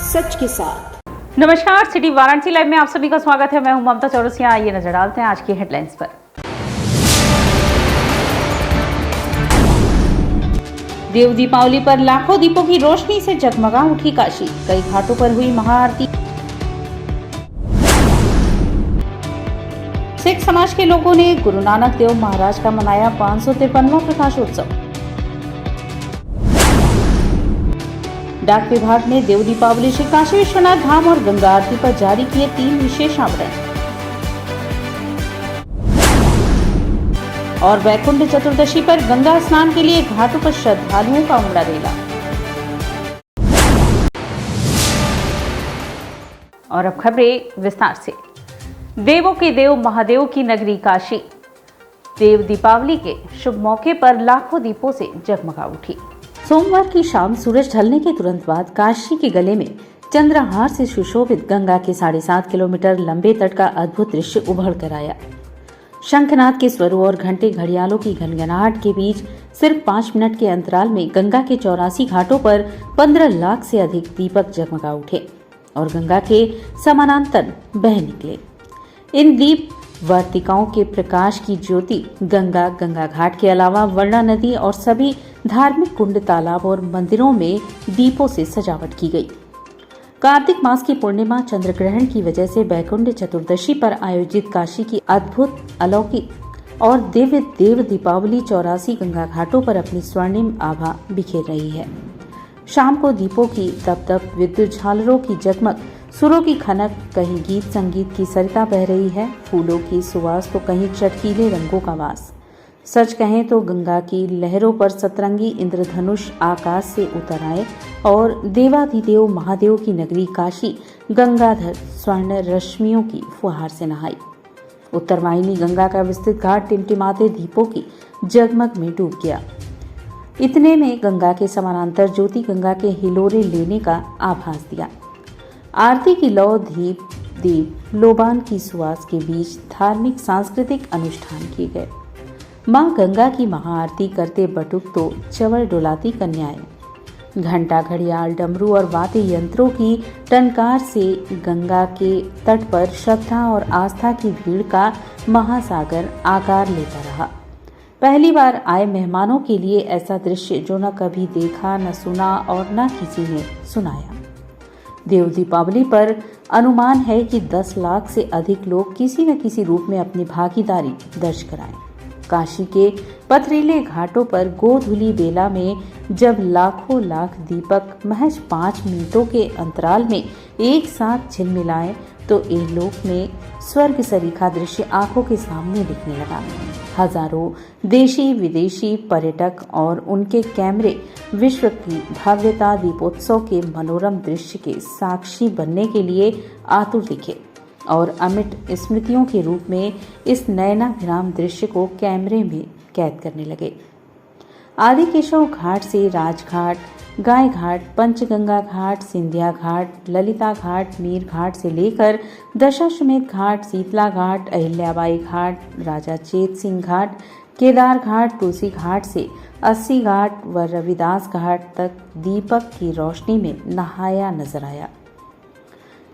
सच के साथ। नमस्कार, सिटी वाराणसी लाइव में आप सभी का स्वागत है। मैं हूं ममता चौरसिया। आइए नजर डालते हैं आज की हेडलाइंस पर। देव दीपावली पर लाखों दीपों की रोशनी से जगमगा उठी काशी। कई घाटों पर हुई महाआरती। सिख समाज के लोगों ने गुरु नानक देव महाराज का मनाया 553वां प्रकाशोत्सव। डाक विभाग ने देव दीपावली श्री काशी विश्वनाथ धाम और गंगा आरती पर जारी किए 3 विशेष आवरण। और वैकुंठ चतुर्दशी पर गंगा स्नान के लिए घाटों पर श्रद्धालुओं का उमड़ा रेला। और अब खबरें विस्तार से। देवों के देव महादेव की नगरी काशी देव दीपावली के शुभ मौके पर लाखों दीपों से जगमगा उठी। सोमवार की शाम सूरज ढलने के तुरंत बाद काशी के गले में चंद्रहार से सुशोभित गंगा के 7.5 किलोमीटर लंबे तट का अद्भुत दृश्य उभर कर आया। शंखनाद के स्वरों और घंटे घड़ियालों की घनघनाहट के बीच सिर्फ 5 मिनट के अंतराल में गंगा के 84 घाटों पर 15 लाख से अधिक दीपक जगमगा उठे और गंगा के समानांतर बह निकले। इन दीप वर्तिकाओं के प्रकाश की ज्योति गंगा घाट के अलावा वर्णा नदी और सभी धार्मिक कुंड, तालाब और मंदिरों में दीपों से सजावट की गई। कार्तिक मास की पूर्णिमा चंद्र ग्रहण की वजह से वैकुंठ चतुर्दशी पर आयोजित काशी की अद्भुत, अलौकिक और दिव्य देव दीपावली 84 गंगा घाटों पर अपनी स्वर्णिम आभा बिखेर रही है। शाम को दीपों की तप विद्युत झालरों की जगमग, सुरों की खनक, कहीं गीत संगीत की सरिता बह रही है। फूलों की सुवास तो कहीं चटकीले रंगों का वास। सच कहें तो गंगा की लहरों पर सतरंगी इंद्रधनुष आकाश से उतर आए और देवाधिदेव महादेव की नगरी काशी गंगाधर स्वर्ण रश्मियों की फुहार से नहाई। उत्तरवाहिनी गंगा का विस्तृत घाट टिमटिमाते दीपों की जगमग में डूब गया। इतने में गंगा के समानांतर ज्योति गंगा के हिलोरे लेने का आभास दिया। आरती की लौ, दीप लोबान की सुवास के बीच धार्मिक सांस्कृतिक अनुष्ठान किए गए। मां गंगा की महाआरती करते बटुक तो चवर डुलाती कन्याएं। घंटा, घड़ियाल, डमरू और वाद्य यंत्रों की टनकार से गंगा के तट पर श्रद्धा और आस्था की भीड़ का महासागर आकार लेता रहा। पहली बार आए मेहमानों के लिए ऐसा दृश्य जो न कभी देखा, न सुना और न किसी ने सुनाया। देव दीपावली पर अनुमान है कि 10 लाख से अधिक लोग किसी न किसी रूप में अपनी भागीदारी दर्ज कराएं। काशी के पथरीले घाटों पर गोधुली बेला में जब लाखों लाख दीपक महज 5 मिनटों के अंतराल में एक साथ झिलमिलाए तो लोक में स्वर्ग सरीखा दृश्य आंखों के सामने दिखने लगा। हजारों देशी विदेशी पर्यटक और उनके कैमरे विश्व की भव्यता दीपोत्सव के मनोरम दृश्य के साक्षी बनने के लिए आतुर दिखे और अमिट स्मृतियों के रूप में इस नयनाभिराम दृश्य को कैमरे में कैद करने लगे। आदि केशव घाट से राजघाट, गाय घाट, पंचगंगा घाट, सिंधिया घाट, ललिता घाट, मीर घाट से लेकर दशाश्वमेध घाट, शीतला घाट, अहिल्याबाई घाट, राजा चेत सिंह घाट, केदार घाट, तुलसी घाट से 80 घाट व रविदास घाट तक दीपक की रोशनी में नहाया नजर आया।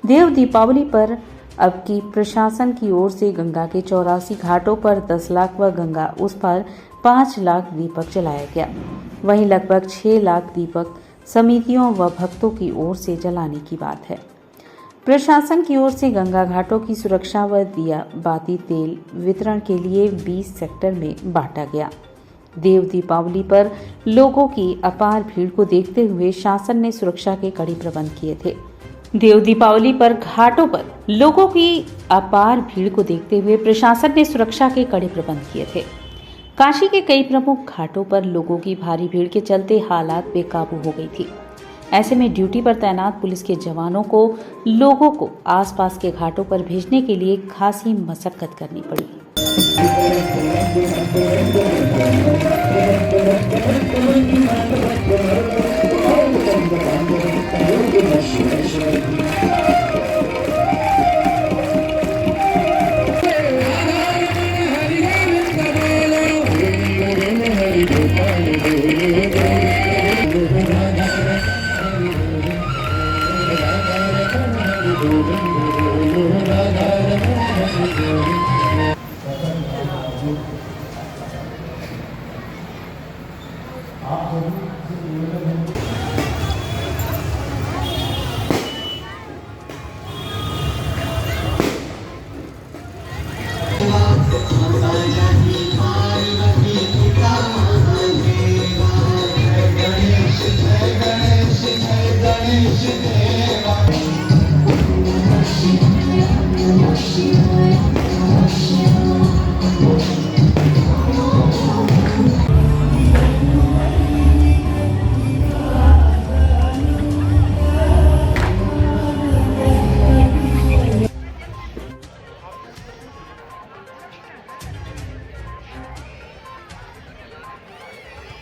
देव दीपावली पर अब की प्रशासन की ओर से गंगा के 84 घाटों पर 10 लाख व गंगा उस पर 5 लाख दीपक जलाया गया। वहीं लगभग 6 लाख दीपक समितियों व भक्तों की ओर से जलाने की बात है। प्रशासन की ओर से गंगा घाटों की सुरक्षा व दिया बाती तेल वितरण के लिए 20 सेक्टर में बांटा गया। देव दीपावली पर लोगों की अपार भीड़ को देखते हुए शासन ने सुरक्षा के कड़े प्रबंध किए थे। देव दीपावली पर घाटों पर लोगों की अपार भीड़ को देखते हुए प्रशासन ने सुरक्षा के कड़े प्रबंध किए थे। काशी के कई प्रमुख घाटों पर लोगों की भारी भीड़ के चलते हालात बेकाबू हो गई थी। ऐसे में ड्यूटी पर तैनात पुलिस के जवानों को लोगों को आसपास के घाटों पर भेजने के लिए खासी मशक्कत करनी पड़ी।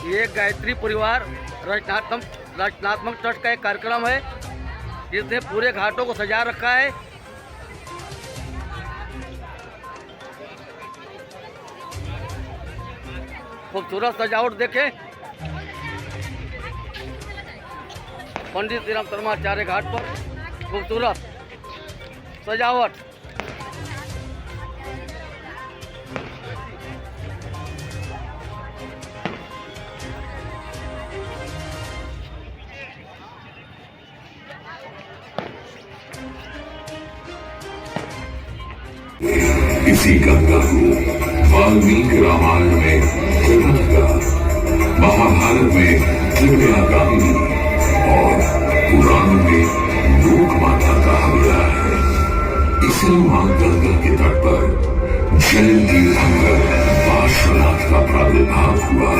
ये गायत्री परिवार रचनात्मक ट्रस्ट का एक कार्यक्रम है जिसने पूरे घाटों को सजा रखा है। खूबसूरत सजावट देखें। पंडित श्री राम शर्माचार्य घाट पर खूबसूरत सजावट। इसी गंगा को वाल्मीकि रामायण में त्रिभंगा, महाभारत में त्रिपुरा कामिनी और पुराण में लोक माता कहा गया है। इसलिए मां गंगा के तट पर जल तीर्थंकर पार्श्वनाथ का प्रादुर्भाव हुआ।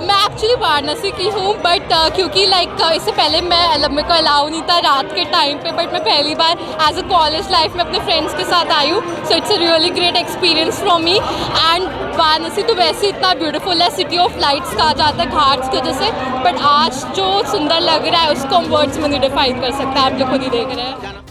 मैं एक्चुअली वाराणसी की हूँ बट क्योंकि इससे पहले मेरे को अलाउ नहीं था रात के टाइम पे, बट मैं पहली बार एज अ कॉलेज लाइफ में अपने फ्रेंड्स के साथ आई हूँ। So it's a really great experience from me. And Varanasi तो वैसे इतना ब्यूटीफुल है, सिटी ऑफ लाइट्स कहा जाता है घाट्स की वजह से, बट आज जो सुंदर लग रहा है उसको हम वर्ड्स में नहीं डिफाइन कर सकते, आप लोग खुद ही देख रहे हैं।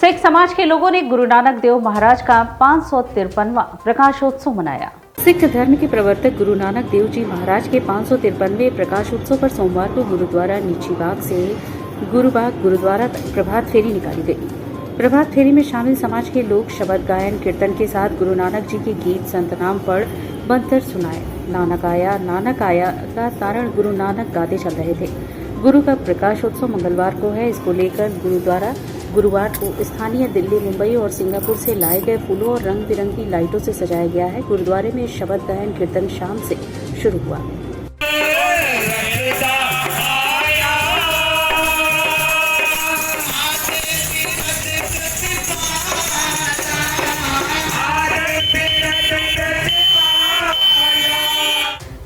सिख समाज के लोगों ने गुरु नानक देव महाराज का 553वां प्रकाशोत्सव मनाया। सिख धर्म के प्रवर्तक गुरु नानक देव जी महाराज के 553वें प्रकाशोत्सव पर सोमवार को गुरुद्वारा नीची बाग से गुरुबाग गुरुद्वारा तक प्रभात फेरी निकाली गई। प्रभात फेरी में शामिल समाज के लोग शब्द गायन कीर्तन के साथ गुरु नानक जी के गीत संत नाम पढ़ मंत्र सुनाए। नानक आया का तारण गुरु नानक गाते चल रहे थे। गुरु का प्रकाशोत्सव मंगलवार को है। इसको लेकर गुरुद्वारा गुरुवार को स्थानीय दिल्ली, मुंबई और सिंगापुर से लाए गए फूलों और रंग बिरंगी लाइटों से सजाया गया है। गुरुद्वारे में शब्द गायन कीर्तन शाम से शुरू हुआ।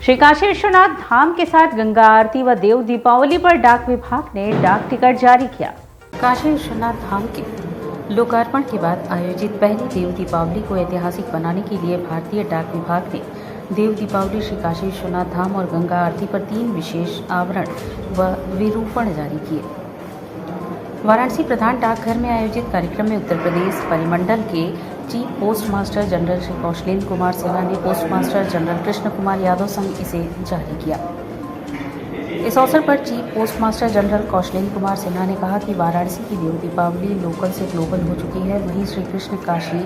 श्री काशी विश्वनाथ धाम के साथ गंगा आरती व देव दीपावली पर डाक विभाग ने डाक टिकट जारी किया। काशी विश्वनाथ धाम के लोकार्पण के बाद आयोजित पहली देव दीपावली को ऐतिहासिक बनाने के लिए भारतीय डाक विभाग ने देव दीपावली, श्री काशी विश्वनाथ धाम और गंगा आरती पर 3 विशेष आवरण व विरूपण जारी किए। वाराणसी प्रधान डाकघर में आयोजित कार्यक्रम में उत्तर प्रदेश परिमंडल के chief post master general Shri Kaushlendra Kumar Sinha ने post master general Krishna Kumar Yadav संग इसे जारी किया। इस अवसर पर chief post master general Kaushlendra Kumar Sinha ने कहा कि वाराणसी की देव दीपावली लोकल से ग्लोबल हो चुकी है। वहीं श्री कृष्ण काशी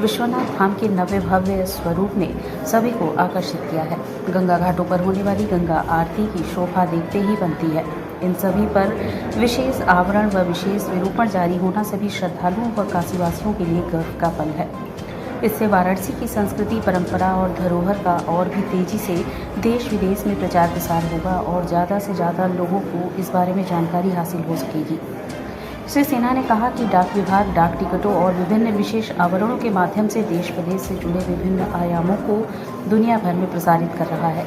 विश्वनाथ धाम के नव्य भव्य स्वरूप ने सभी को आकर्षित किया है। गंगा घाटों पर होने वाली गंगा आरती की शोभा देखते ही बनती है। इन सभी पर विशेष आवरण व विशेष विरूपण जारी होना सभी श्रद्धालुओं व काशीवासियों के लिए गर्व का पल है। इससे वाराणसी की संस्कृति, परंपरा और धरोहर का और भी तेजी से देश विदेश में प्रचार प्रसार होगा और ज़्यादा से ज़्यादा लोगों को इस बारे में जानकारी हासिल हो सकेगी। श्री सिन्हा ने कहा कि डाक विभाग डाक टिकटों और विभिन्न विशेष आवरणों के माध्यम से देश प्रदेश से जुड़े विभिन्न आयामों को दुनिया भर में प्रसारित कर रहा है।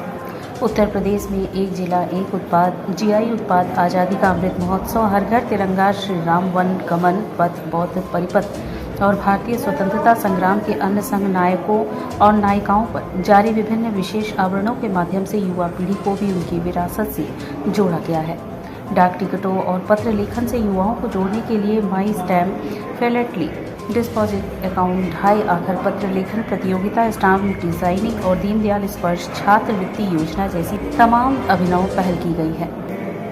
उत्तर प्रदेश में एक जिला एक उत्पाद, जीआई उत्पाद, आज़ादी का अमृत महोत्सव, हर घर तिरंगा, श्री राम वन गमन पथ, बौद्ध परिपथ और भारतीय स्वतंत्रता संग्राम के अन्य संघ नायकों और नायिकाओं पर जारी विभिन्न विशेष आवरणों के माध्यम से युवा पीढ़ी को भी उनकी विरासत से जोड़ा गया है। डाक टिकटों और पत्र लेखन से युवाओं को जोड़ने के लिए माई स्टैम्प फिलैटली डिपॉजिट अकाउंट, ढाई आखर पत्र लेखन प्रतियोगिता, स्टाम्प डिजाइनिंग और दीनदयाल स्पर्श छात्रवृत्ति योजना जैसी तमाम अभिनव पहल की गई है।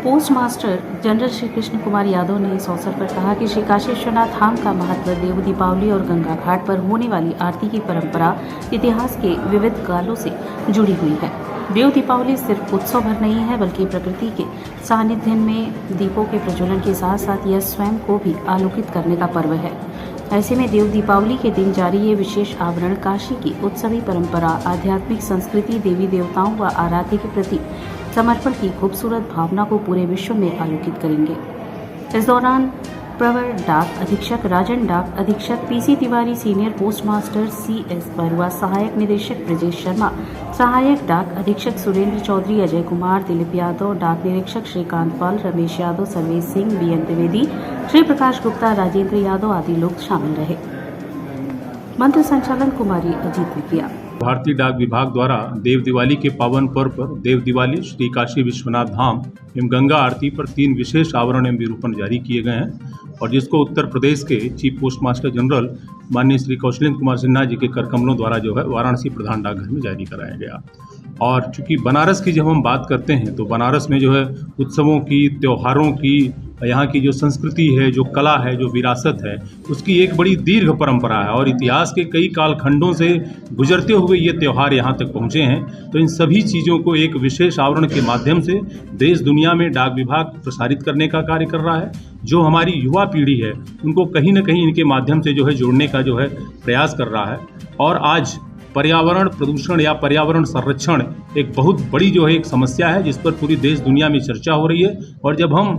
Post master general Shri Krishna Kumar Yadav ने इस अवसर पर कहा कि श्री काशी विश्वनाथ धाम का महत्व देव दीपावली और गंगा घाट पर होने वाली आरती की परंपरा इतिहास के विविध कालों से जुड़ी हुई है। देव दीपावली सिर्फ उत्सव भर नहीं है, बल्कि प्रकृति के सानिध्य में दीपों के प्रज्वलन के साथ साथ यह स्वयं को भी आलोकित करने का पर्व है। ऐसे में देव दीपावली के दिन जारी ये विशेष आवरण काशी की उत्सवी परंपरा, आध्यात्मिक संस्कृति, देवी देवताओं व आराध्य के प्रति समर्पण की खूबसूरत भावना को पूरे विश्व में आलोकित करेंगे। इस दौरान प्रवर डाक अधीक्षक, राजन डाक अधीक्षक PC Tiwari, senior post master CS Barua, सहायक निदेशक ब्रजेश शर्मा, सहायक डाक अधीक्षक सुरेंद्र चौधरी, अजय कुमार, दिलीप यादव, डाक निरीक्षक श्रीकांत पाल, रमेश यादव, सर्वेश सिंह, बीएन द्विवेदी, श्री प्रकाश गुप्ता, राजेंद्र यादव आदि लोग शामिल रहे। मंत्र संचालन कुमारी अजीत विकिया। भारतीय डाक विभाग द्वारा देव दिवाली के पावन पर्व पर देव दिवाली, श्री काशी विश्वनाथ धाम एवं गंगा आरती पर 3 विशेष आवरण एवं विरूपण जारी किए गए हैं और जिसको उत्तर प्रदेश के चीफ पोस्ट मास्टर जनरल माननीय श्री कौशलेंद्र कुमार सिन्हा जी के करकमलों द्वारा जो है वाराणसी प्रधान डाकघर में जारी कराया गया। और चूंकि बनारस की जब हम बात करते हैं तो बनारस में जो है उत्सवों की, त्योहारों की, यहाँ की जो संस्कृति है, जो कला है, जो विरासत है, उसकी एक बड़ी दीर्घ परंपरा है और इतिहास के कई कालखंडों से गुजरते हुए ये त्यौहार यहाँ तक पहुँचे हैं। तो इन सभी चीज़ों को एक विशेष आवरण के माध्यम से देश दुनिया में डाक विभाग प्रसारित करने का कार्य कर रहा है। जो हमारी युवा पीढ़ी है उनको कहीं न कहीं इनके माध्यम से जो है जोड़ने का जो है प्रयास कर रहा है। और आज पर्यावरण प्रदूषण या पर्यावरण संरक्षण एक बहुत बड़ी जो है एक समस्या है जिस पर पूरी देश दुनिया में चर्चा हो रही है। और जब हम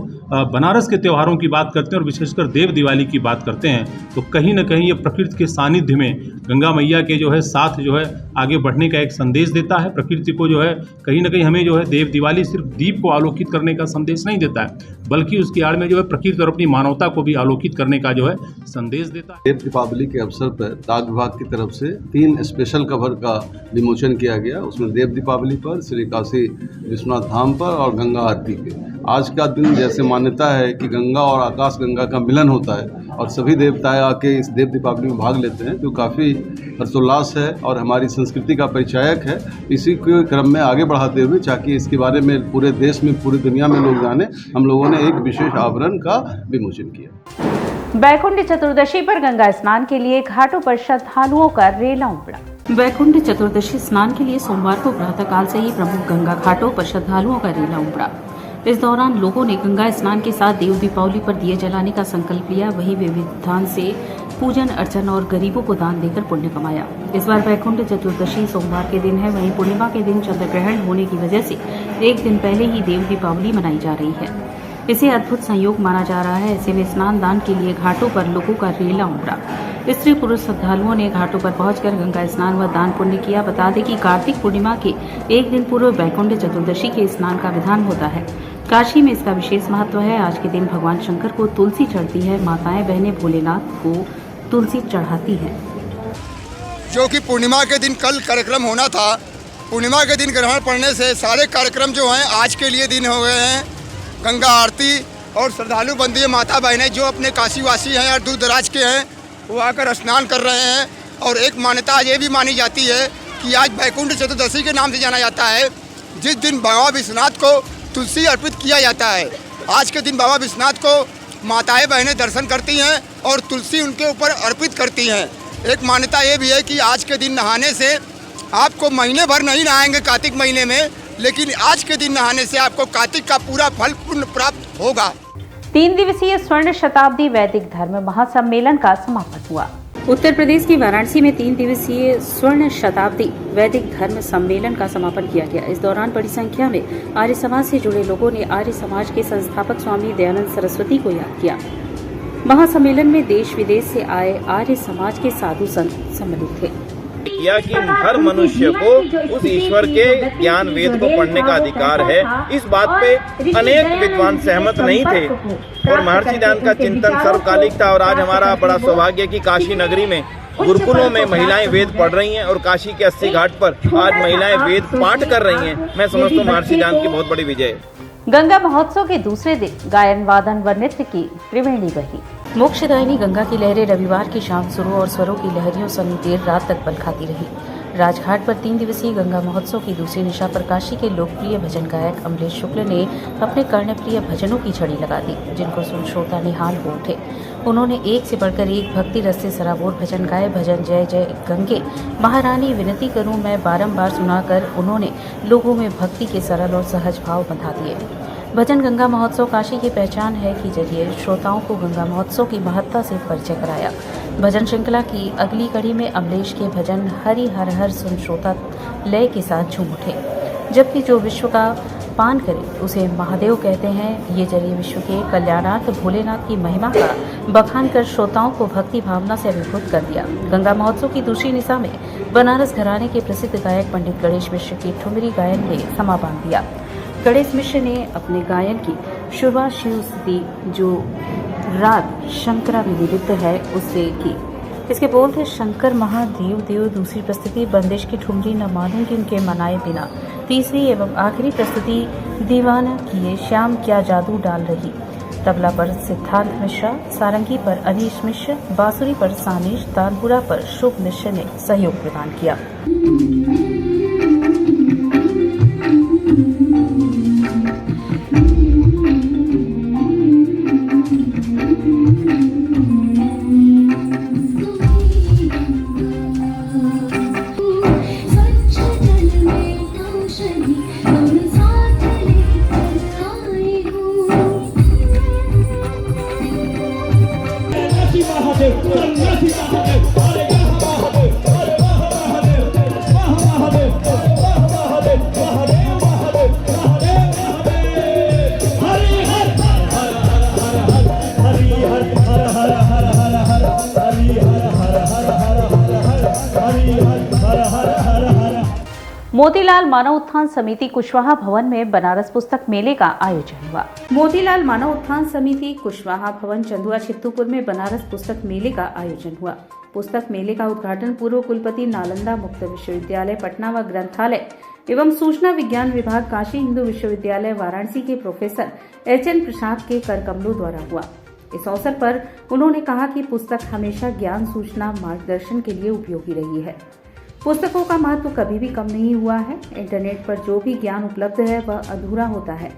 बनारस के त्योहारों की बात करते हैं और विशेषकर देव दिवाली की बात करते हैं तो कहीं न कहीं ये प्रकृति के सानिध्य में गंगा मैया के जो है साथ जो है आगे बढ़ने का एक संदेश देता है। प्रकृति को जो है कहीं न कहीं हमें जो है देव दिवाली सिर्फ दीप को आलोकित करने का संदेश नहीं देता है, बल्कि उसकी आड़ में जो है प्रकृति और अपनी मानवता को भी आलोकित करने का जो है संदेश देता है। देव दीपावली के अवसर पर डाक विभाग की तरफ से 3 स्पेशल कवर का विमोचन किया गया। उसमें देव दीपावली पर, श्री काशी विश्वनाथ धाम पर और गंगा आरती पे। आज का दिन जैसे मान्यता है कि गंगा और आकाश गंगा का मिलन होता है और सभी देवताएं आके इस देव दीपावली में भाग लेते हैं, जो काफ़ी हर्षोल्लास है और हमारी संस्कृति का परिचायक है। इसी के क्रम में आगे बढ़ाते हुए ताकि इसके बारे में पूरे देश में, पूरी दुनिया में लोग जाने, हम लोगों ने एक विशेष आवरण का विमोचन किया। वैकुंठ चतुर्दशी पर गंगा स्नान के लिए घाटों पर श्रद्धालुओं का रेला उमड़ा। वैकुंठ चतुर्दशी स्नान के लिए सोमवार को प्रातःकाल से ही प्रमुख गंगा घाटों पर श्रद्धालुओं का रेला उमड़ा। इस दौरान लोगों ने गंगा स्नान के साथ देव दीपावली पर दिए जलाने का संकल्प लिया। वहीं विधान से पूजन अर्चन और गरीबों को दान देकर पुण्य कमाया। इस बार वैकुंठ चतुर्दशी सोमवार के दिन है, वहीं पूर्णिमा के दिन चंद्र ग्रहण होने की वजह से एक दिन पहले ही देव दीपावली मनाई जा रही है। इसे अद्भुत संयोग माना जा रहा है। ऐसे में स्नान दान के लिए घाटों पर लोगों का रेला उमड़ा। स्त्री पुरुष श्रद्धालुओं ने घाटों पर पहुंचकर गंगा स्नान व दान पुण्य किया। बता दें कि कार्तिक पूर्णिमा के एक दिन पूर्व वैकुंठ चतुर्दशी के स्नान का विधान होता है। काशी में इसका विशेष महत्व है। आज के दिन भगवान शंकर को तुलसी चढ़ती है। माताएं बहनें भोलेनाथ को तुलसी चढ़ाती हैं। जो कि पूर्णिमा के दिन कल कार्यक्रम होना था, पूर्णिमा के दिन ग्रहण पड़ने से सारे कार्यक्रम जो हैं आज के लिए दिन हो गए हैं। गंगा आरती और श्रद्धालु बंदी माता बहनें जो अपने काशी वासी हैं या दूर दराज के हैं वो आकर स्नान कर रहे हैं। और एक मान्यता ये भी मानी जाती है कि आज वैकुंठ चतुर्दशी के नाम से जाना जाता है, जिस दिन बाबा विश्वनाथ को तुलसी अर्पित किया जाता है। आज के दिन बाबा विश्वनाथ को माताएं बहनें दर्शन करती हैं और तुलसी उनके ऊपर अर्पित करती हैं। एक मान्यता ये भी है कि आज के दिन नहाने से आपको महीने भर नहीं नहाएंगे कार्तिक महीने में, लेकिन आज के दिन नहाने से आपको कार्तिक का पूरा फल पुण्य प्राप्त होगा। 3 दिवसीय स्वर्ण शताब्दी वैदिक धर्म महासम्मेलन का समापन हुआ। उत्तर प्रदेश के वाराणसी में 3 दिवसीय स्वर्ण शताब्दी वैदिक धर्म सम्मेलन का समापन किया गया। इस दौरान बड़ी संख्या में आर्य समाज से जुड़े लोगों ने आर्य समाज के संस्थापक स्वामी दयानंद सरस्वती को याद किया। महासम्मेलन में देश विदेश से आए आर्य समाज के साधु संत सम्मिलित थे। किया कि हर मनुष्य को उस ईश्वर के ज्ञान वेद को पढ़ने का अधिकार है। इस बात पे अनेक विद्वान सहमत नहीं थे और महर्षि दयानंद का चिंतन सर्वकालिक था। और आज हमारा बड़ा सौभाग्य कि काशी नगरी में गुरुकुलों में महिलाएं वेद पढ़ रही हैं और काशी के 80 घाट पर आज महिलाएं वेद पाठ कर रही हैं। मैं समझता हूँ महर्षि दयानंद की बहुत बड़ी विजय है। गंगा महोत्सव के दूसरे दिन गायन वादन व नृत्य की त्रिवेणी बही। मोक्षदायिनी गंगा की लहरें रविवार की शाम सुरों और स्वरों की लहरियों संग देर रात तक बल खाती रही। राजघाट पर 3 दिवसीय गंगा महोत्सव की दूसरी निशा पर काशी के लोकप्रिय भजन गायक अमलेश शुक्ल ने अपने कर्णप्रिय भजनों की छड़ी लगा दी, जिनको सुन श्रोता निहाल हो उठे। उन्होंने एक से बढ़कर एक भक्ति रस से सराबोर भजन गाए। भजन जय जय गंगे महारानी विनती करूं मैं बारंबार सुनाकर उन्होंने लोगों में भक्ति के सरल और सहज भाव बंधा दिए। भजन गंगा महोत्सव काशी की पहचान है के जरिए श्रोताओं को गंगा महोत्सव की महत्ता से परिचय कराया। भजन श्रृंखला की अगली कड़ी में अमलेश के भजन हरि हर हर सुन श्रोता लय के साथ झूम उठे। जबकि जो विश्व का पान करे उसे महादेव कहते हैं, ये जरिए विश्व के कल्याणार्थ भोलेनाथ की महिमा का बखान कर श्रोताओं को भक्ति भावना से अभिभूत कर दिया। गंगा महोत्सव की दूसरी निशा में बनारस घराने के प्रसिद्ध गायक पंडित गणेश मिश्र की ठुमरी गायन ने समा बांध दिया। गणेश मिश्र ने अपने गायन की शुरुआत शिव स्तुति जो राग शंकरा में निरुद्ध है उससे की। इसके बोल थे शंकर महादेव देव। दूसरी प्रस्तुति बंदिश की ठुमरी न मानूंगी उनके मनाए बिना। तीसरी एवं आखिरी प्रस्तुति दीवाना किए श्याम क्या जादू डाल रही। तबला पर सिद्धांत मिश्रा, सारंगी पर अनीश मिश्र, बांसुरी पर सानिश, तानपुरा पर शुभ मिश्र ने सहयोग प्रदान किया। मोतीलाल मानव उत्थान समिति कुशवाहा भवन में बनारस पुस्तक मेले का आयोजन हुआ। मोतीलाल मानव उत्थान समिति कुशवाहा भवन चंदुआ चित्तूपुर में बनारस पुस्तक मेले का आयोजन हुआ। पुस्तक मेले का उद्घाटन पूर्व कुलपति नालंदा मुक्त विश्वविद्यालय पटना व ग्रंथालय एवं सूचना विज्ञान विभाग काशी हिंदू विश्वविद्यालय वाराणसी के प्रोफेसर HN प्रसाद के करकमलों द्वारा हुआ। इस अवसर पर उन्होंने कहा कि पुस्तक हमेशा ज्ञान, सूचना, मार्गदर्शन के लिए उपयोगी रही है। पुस्तकों का महत्व कभी भी कम नहीं हुआ है। इंटरनेट पर जो भी ज्ञान उपलब्ध है वह अधूरा होता है।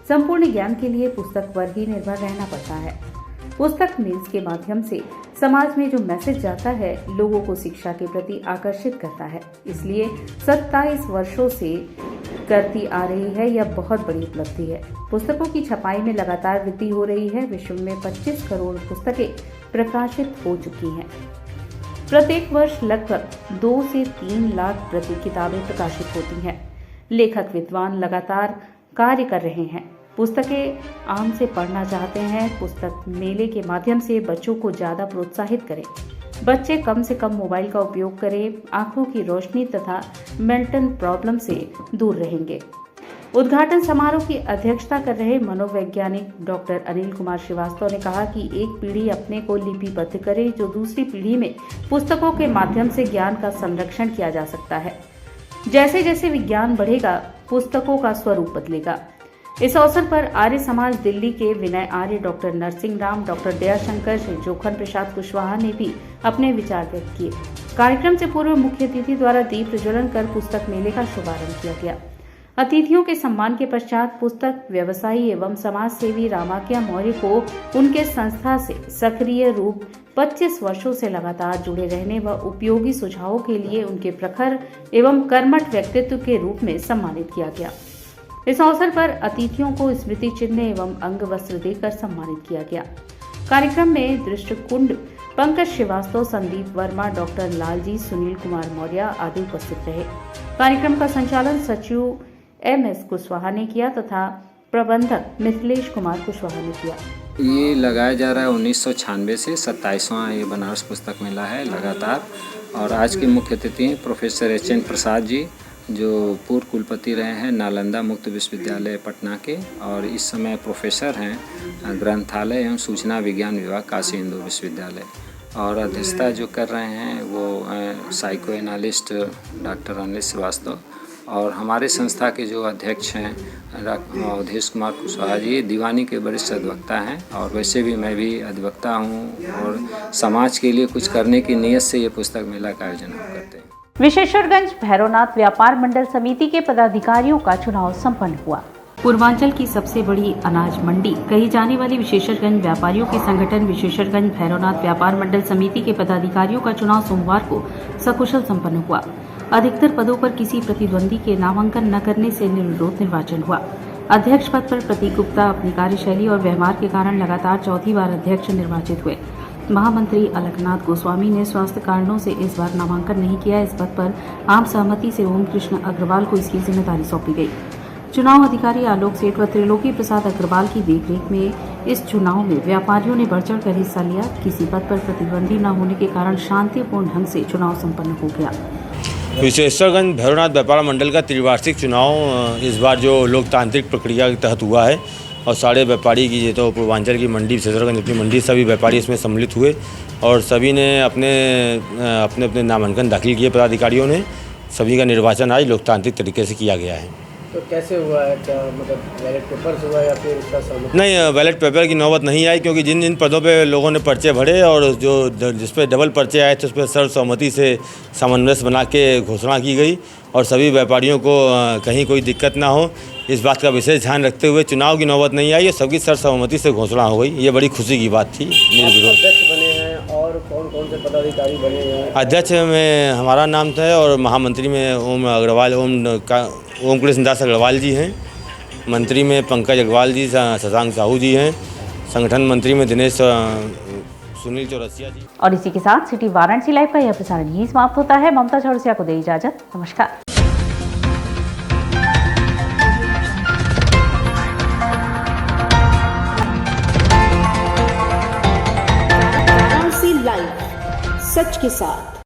संपूर्ण ज्ञान के लिए पुस्तक पर ही निर्भर रहना पड़ता है। पुस्तक मेल्स के माध्यम से समाज में जो मैसेज जाता है लोगों को शिक्षा के प्रति आकर्षित करता है। इसलिए 27 वर्षों से करती आ रही है यह बहुत बड़ी उपलब्धि है। पुस्तकों की छपाई में लगातार वृद्धि हो रही है। विश्व में 25 करोड़ पुस्तकें प्रकाशित हो चुकी हैं। प्रत्येक वर्ष लगभग 2 से 3 लाख प्रति किताबें प्रकाशित होती हैं। लेखक विद्वान लगातार कार्य कर रहे हैं। पुस्तकें आम से पढ़ना चाहते हैं। पुस्तक मेले के माध्यम से बच्चों को ज़्यादा प्रोत्साहित करें। बच्चे कम से कम मोबाइल का उपयोग करें। आंखों की रोशनी तथा मेंटल प्रॉब्लम से दूर रहेंगे। उद्घाटन समारोह की अध्यक्षता कर रहे मनोवैज्ञानिक डॉक्टर अनिल कुमार श्रीवास्तव ने कहा कि एक पीढ़ी अपने को लिपिबद्ध करे जो दूसरी पीढ़ी में पुस्तकों के माध्यम से ज्ञान का संरक्षण किया जा सकता है। जैसे जैसे विज्ञान बढ़ेगा पुस्तकों का स्वरूप बदलेगा। इस अवसर पर आर्य समाज दिल्ली के विनय आर्य, डॉक्टर नरसिंह राम, डॉक्टर दयाशंकर, श्री जोखन प्रसाद कुशवाहा ने भी अपने विचार व्यक्त किए। कार्यक्रम से पूर्व मुख्य अतिथि द्वारा दीप प्रज्वलन कर पुस्तक मेले का शुभारंभ किया गया। अतिथियों के सम्मान के पश्चात पुस्तक व्यवसायी एवं समाज सेवी रामाज्ञा मौर्य को उनके संस्था से सक्रिय रूप 25 वर्षों से लगातार जुड़े रहने व उपयोगी सुझावों के लिए उनके प्रखर एवं कर्मठ व्यक्तित्व के रूप में सम्मानित किया गया। इस अवसर पर अतिथियों को स्मृति चिन्ह एवं अंग वस्त्र देकर सम्मानित किया गया। कार्यक्रम में दृष्टिकुंड पंकज श्रीवास्तव, संदीप वर्मा, डॉक्टर लालजी, सुनील कुमार मौर्य आदि उपस्थित रहे। कार्यक्रम का संचालन सचिव MS कुशवाहा ने किया तथा प्रबंधक मिथिलेश कुमार कुशवाहा ने किया। ये लगाया जा रहा है 1996 से 27वां ये बनारस पुस्तक मेला है लगातार। और आज के मुख्य अतिथि हैं प्रोफेसर HN प्रसाद जी, जो पूर्व कुलपति रहे हैं नालंदा मुक्त विश्वविद्यालय पटना के और इस समय प्रोफेसर हैं ग्रंथालय एवं सूचना विज्ञान विभाग काशी हिंदू विश्वविद्यालय। और अध्यक्षता जो कर रहे हैं वो psycho analyst doctor Anil Shrivastava और हमारे संस्था के जो अध्यक्ष हैं अवधेश कुमार कुशवाहा जी दीवानी के वरिष्ठ अधिवक्ता हैं और वैसे भी मैं भी अधिवक्ता हूँ और समाज के लिए कुछ करने की नीयत से ये पुस्तक मेला का आयोजन हम करते हैं। विशेषरगंज भैरवनाथ व्यापार मंडल समिति के पदाधिकारियों का चुनाव संपन्न हुआ। पूर्वांचल की सबसे बड़ी अनाज मंडी कही जाने वाली विशेषरगंज व्यापारियों के संगठन विशेषरगंज भैरवनाथ व्यापार मंडल समिति के पदाधिकारियों का चुनाव सोमवार को सकुशल संपन्न हुआ। अधिकतर पदों पर किसी प्रतिद्वंदी के नामांकन न करने से निर्विरोध निर्वाचन हुआ। अध्यक्ष पद पर प्रतीक गुप्ता अपनी कार्यशैली और व्यवहार के कारण लगातार चौथी बार अध्यक्ष निर्वाचित हुए। महामंत्री अलकनाथ गोस्वामी ने स्वास्थ्य कारणों से इस बार नामांकन नहीं किया। इस पद पर आम सहमति से ओम कृष्ण अग्रवाल को इसकी जिम्मेदारी सौंपी गई। चुनाव अधिकारी आलोक सेठ व त्रिलोकी प्रसाद अग्रवाल की देखरेख में इस चुनाव में व्यापारियों ने बढ़ चढ़ कर हिस्सा लिया। किसी पद पर प्रतिद्वंदी न होने के कारण शांतिपूर्ण ढंग से चुनाव संपन्न हो गया। विशेषरगंज भैरवनाथ व्यापार मंडल का त्रिवार्षिक चुनाव इस बार जो लोकतांत्रिक प्रक्रिया के तहत हुआ है और सारे व्यापारी की ये तो पूर्वांचल की मंडी विशेषरगंज की मंडी सभी व्यापारी इसमें सम्मिलित हुए और सभी ने अपने नामांकन दाखिल किए। पदाधिकारियों ने सभी का निर्वाचन आज लोकतांत्रिक तरीके से किया गया है। तो कैसे हुआ है, क्या मतलब बैलेट पेपर से हुआ या फिर उसका सहमति? नहीं, बैलेट पेपर की नौबत नहीं आई क्योंकि जिन जिन पदों पे लोगों ने पर्चे भरे और जो जिस पे डबल पर्चे आए थे उस पर सर्वसम्मति से सामंजस्य बना के घोषणा की गई और सभी व्यापारियों को कहीं कोई दिक्कत ना हो इस बात का विशेष ध्यान रखते हुए चुनाव की नौबत नहीं आई और सबकी सर्वसम्मति से घोषणा हो गई। ये बड़ी खुशी की बात थी। अध्यक्ष बने हैं और कौन कौन से पदाधिकारी बने हैं? अध्यक्ष में हमारा नाम था और महामंत्री में ओम कृष्ण दास अग्रवाल जी हैं। मंत्री में पंकज अग्रवाल जी, शशांक साहू जी हैं। संगठन मंत्री में दिनेश सुनील चौरसिया जी। और इसी के साथ सिटी वाराणसी लाइव का यह प्रसारण यही समाप्त होता है। ममता चौरसिया को दे इजाजत। नमस्कार। वाराणसी लाइव, सच के साथ।